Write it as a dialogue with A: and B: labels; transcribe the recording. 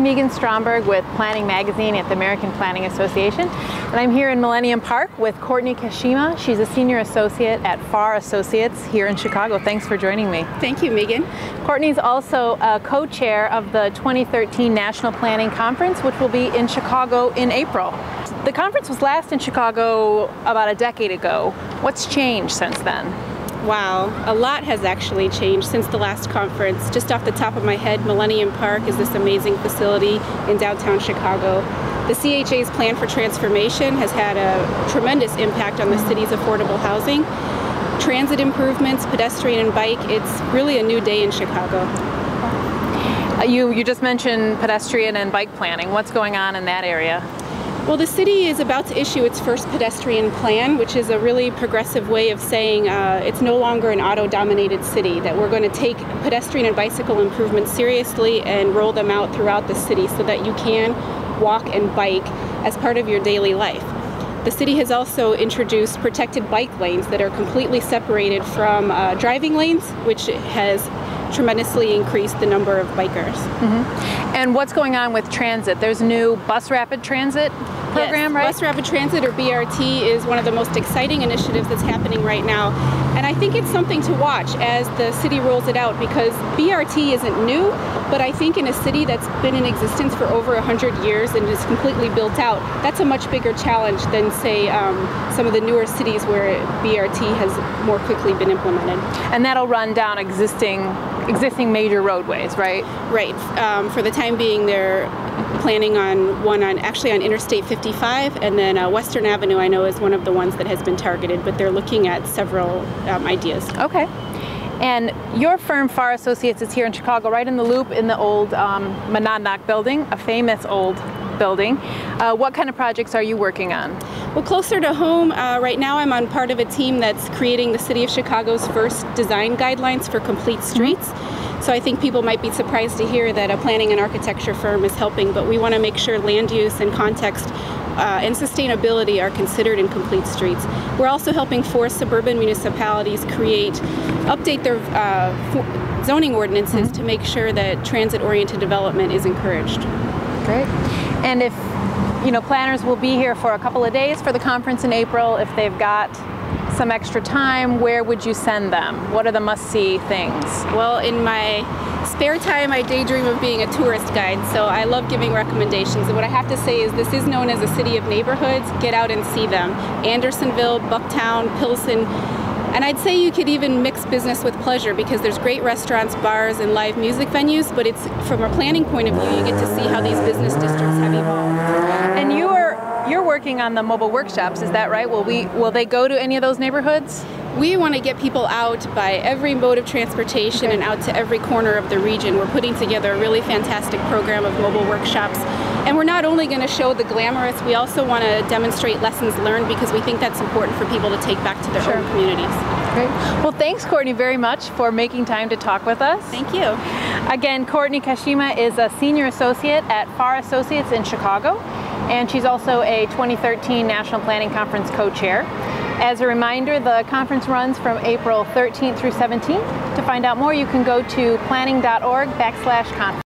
A: Meghan Stromberg with Planning Magazine at the American Planning Association, and I'm here in Millennium Park with Courtney Kashima. She's a senior associate at Farr Associates here in Chicago. Thanks for joining me.
B: Thank you, Megan.
A: Courtney's also a co-chair of the 2013 National Planning Conference, which will be in Chicago in April. The conference was last in Chicago about a decade ago. What's changed since then?
B: Wow, a lot has actually changed since the last conference. Just off the top of my head, Millennium Park is this amazing facility in downtown Chicago. The CHA's plan for transformation has had a tremendous impact on the city's affordable housing. Transit improvements, pedestrian and bike, it's really a new day in Chicago.
A: You just mentioned pedestrian and bike planning. What's going on in that area?
B: Well, the city is about to issue its first pedestrian plan, which is a really progressive way of saying it's no longer an auto-dominated city, that we're going to take pedestrian and bicycle improvements seriously and roll them out throughout the city so that you can walk and bike as part of your daily life. The city has also introduced protected bike lanes that are completely separated from driving lanes, which has tremendously increased the number of bikers.
A: And what's going on with transit? There's a new bus rapid transit program,
B: yes,
A: right?
B: Bus rapid transit, or BRT, is one of the most exciting initiatives that's happening right now. And I think it's something to watch as the city rolls it out, because BRT isn't new, but I think in a city that's been in existence for over 100 years and is completely built out, that's a much bigger challenge than, say, some of the newer cities where BRT has more quickly been implemented.
A: And that'll run down existing major roadways, right?
B: Right. For the time being, they're planning on one on Interstate 55, and then Western Avenue, I know, is one of the ones that has been targeted, but they're looking at several ideas.
A: Okay. And your firm, Farr Associates, is here in Chicago, right in the Loop, in the old Monadnock building, a famous old building. What kind of projects are you working on?
B: Well, closer to home, right now I'm on part of a team that's creating the City of Chicago's first design guidelines for complete streets. So I think people might be surprised to hear that a planning and architecture firm is helping, but we want to make sure land use and context and sustainability are considered in complete streets. We're also helping 4 suburban municipalities update their zoning ordinances to make sure that transit-oriented development is encouraged.
A: Great. And if planners will be here for a couple of days for the conference in April, if they've got some extra time, where would you send them? What are the must-see things?
B: Well, in my spare time, I daydream of being a tourist guide, so I love giving recommendations. And what I have to say is this is known as a city of neighborhoods. Get out and see them. Andersonville, Bucktown, Pilsen. And I'd say you could even mix business with pleasure, because there's great restaurants, bars, and live music venues, but it's from a planning point of view, you get to see how these business districts have evolved.
A: And you're working on the mobile workshops, is that right? Will they go to any of those neighborhoods?
B: We want to get people out by every mode of transportation and out to every corner of the region. We're putting together a really fantastic program of mobile workshops. And we're not only going to show the glamorous, we also want to demonstrate lessons learned, because we think that's important for people to take back to their own communities.
A: Great. Well, thanks, Courtney, very much for making time to talk with us.
B: Thank you.
A: Again, Courtney Kashima is a senior associate at Farr Associates in Chicago, and she's also a 2013 National Planning Conference co-chair. As a reminder, the conference runs from April 13th through 17th. To find out more, you can go to planning.org/conference.